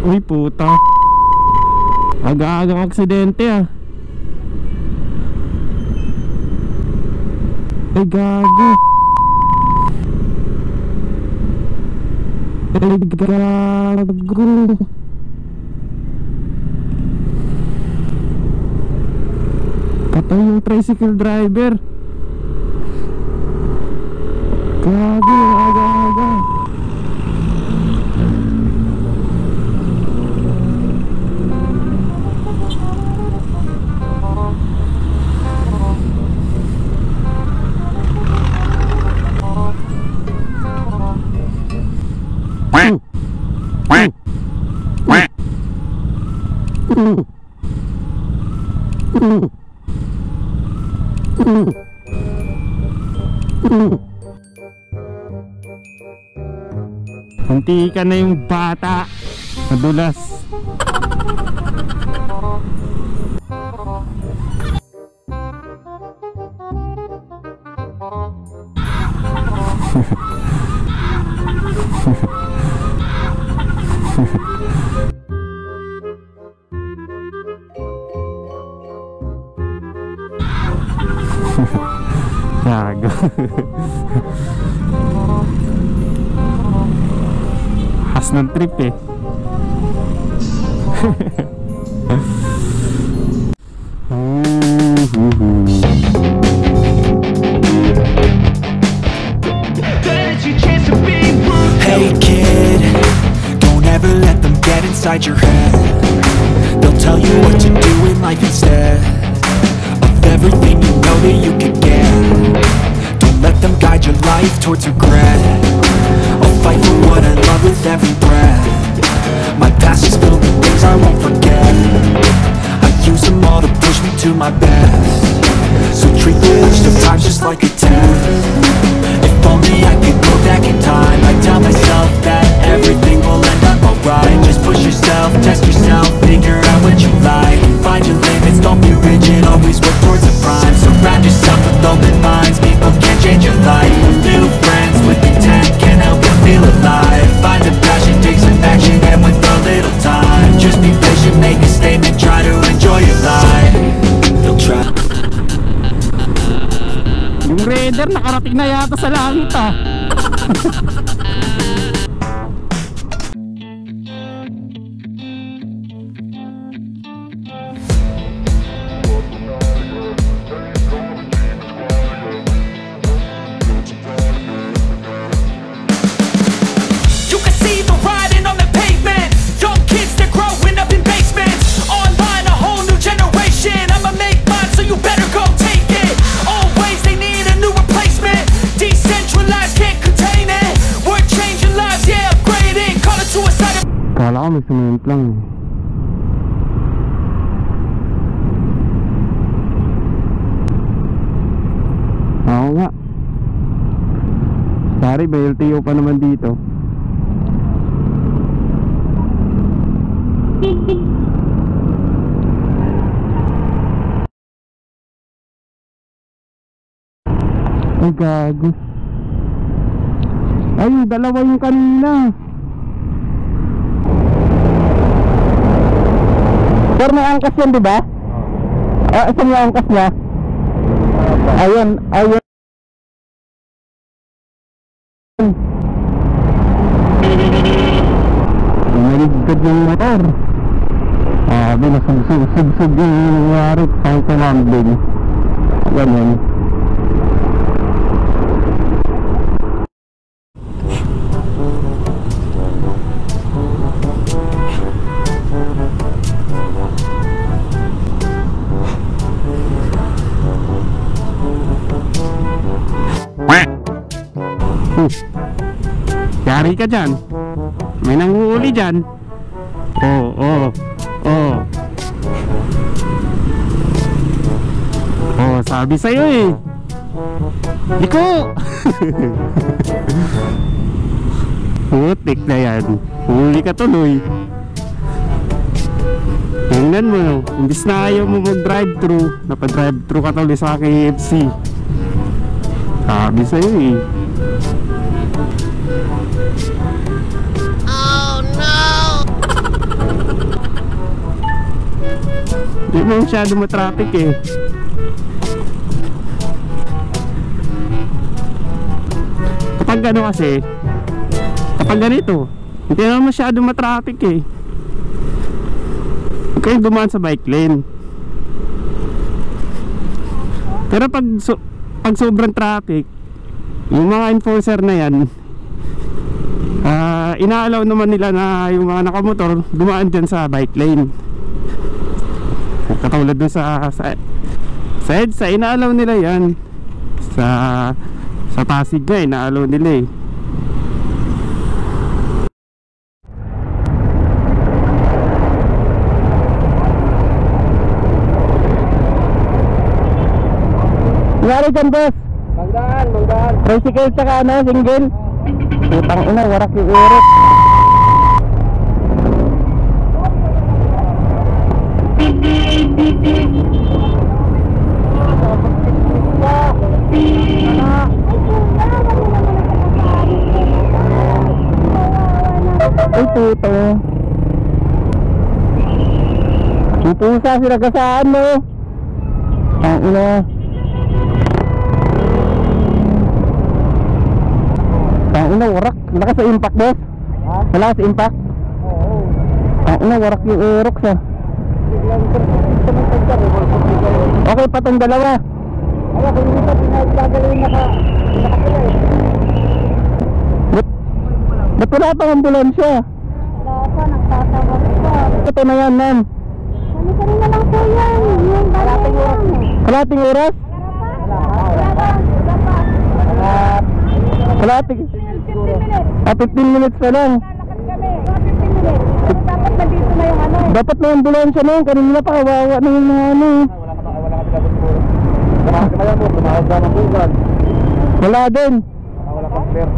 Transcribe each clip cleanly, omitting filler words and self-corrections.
Uy, puta. Aga-agang aksidente ah. Ay, gago. Ay, gago. Patay yung tricycle driver. Gago, aga-aga. Kunti ka na yung bata. Madulas. Gago. Has ng trip eh. Hey kid, don't ever let them get inside your head. They'll tell you what to do in life instead of everything you know that you could get. Don't let them guide your life towards regret. I'll fight for what I love with every breath. My past is filled with things I won't forget. I use them all to push me to my best. So treat the worst of times just like a test. If only I could go back in time, I'd tell myself that everything will end up alright. Just push yourself, test yourself, figure out what you like. Find your limits, don't be rigid, always work towards the prime. Surround yourself with open minds, people can change your life. New friends with intent can help you feel alive. Find a passion, take some action, and with a little time, just be patient, make a statement, try to enjoy your life. They'll try. Yung Raider nakarating na yata sa langit ah. Kala ko may cement lang. Oo nga. Sorry, may LTO pa naman dito. Ay, gago. Ay, dalawa yung kanina. Sir, may angkas yan, diba? Saan yung angkas niya? Ayun, ayun. Naligtad yung motor. Sabi, nasubsub yung nangyari. Pang tumambling. Ganyan. Yari ka dyan. May nanguhuli dyan. Oh. Oh, sabi sa'yo eh. Liko! Putik na yan. Huli ka tuloy. Tingnan mo, imbis na ayaw mo mag-drive-thru, napadrive-thru ka tuloy sa KFC. Sabi sa'yo eh. Hindi mo masyado matraffic eh. Kapag ano kasi, kapag ganito, hindi naman masyado matraffic eh. Huwag kayong dumaan sa bike lane. Pero pag sobrang traffic, yung mga enforcer na yan, inaalaw naman nila na yung mga nakamotor dumaan dyan sa bike lane. Katulad dun sa EDSA, inaalaw nila yan. Sa Pasig nga, inaalaw nila eh. Nangyari dyan, boss? Manggaan. Tricycle tsaka ano, single? Putang ina, warak yung urok. Ay, puto. Yung pusa, sinagasaan mo. Ang ina. Ang ina, warak. Lakas sa impact, boss. Ha? Malakas sa impact. Oo. Ang ina, warak yung urok sa. Okay pa tong dalawa. Ay, kung hindi pa pinagagawin nakakila eh. Ba't wala pang ambulansya? Wala pa, nagtatawag pa. Ito na yan, ma'am. Ganito rin na lang po yan. Yung kalating oras. Kalating oras? Kalating. 15 minutes pa lang. Dapat nandito na yung ano. Dapat may ambulansya na yun. Kanina pa kawawa na yung mga ano. Wala din. Wala pang clear.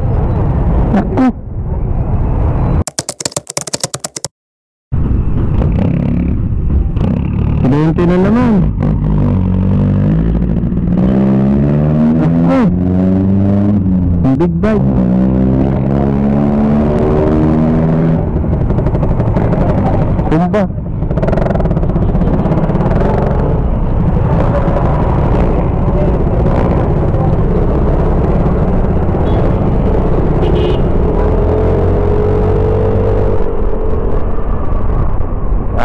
Naku. Pinunti na naman. Naku. Ang big bike. Tumba.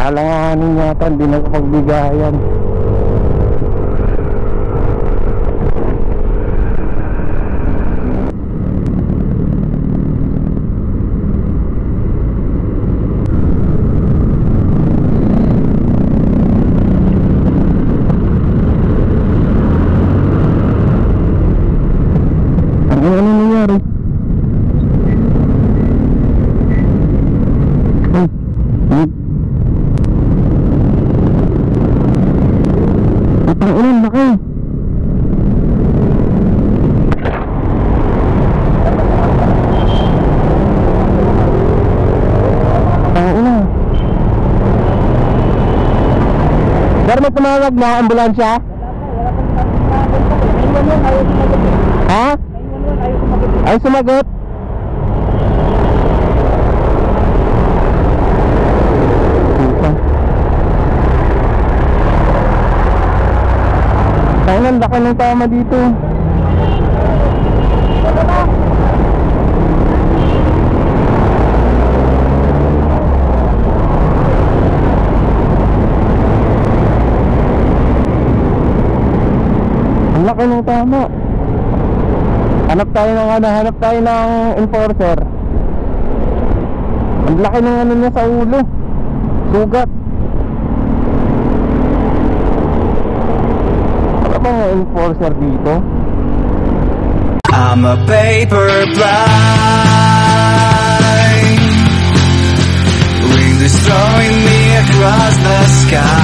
Alanganin yata, hindi nakapagbigayan. Ano nangyari? Patang ulan, laki. Patang ulan. Pero may tumawag na ambulansya? Ha? Ay sumagot? Ang laki ng tama dito. Ang laki ng tama. Hanap tayo ng enforcer. Ang laki ng ano niya sa ulo. Sugat. Enforcer dito. I'm a paper blind, wind is throwing me across the sky.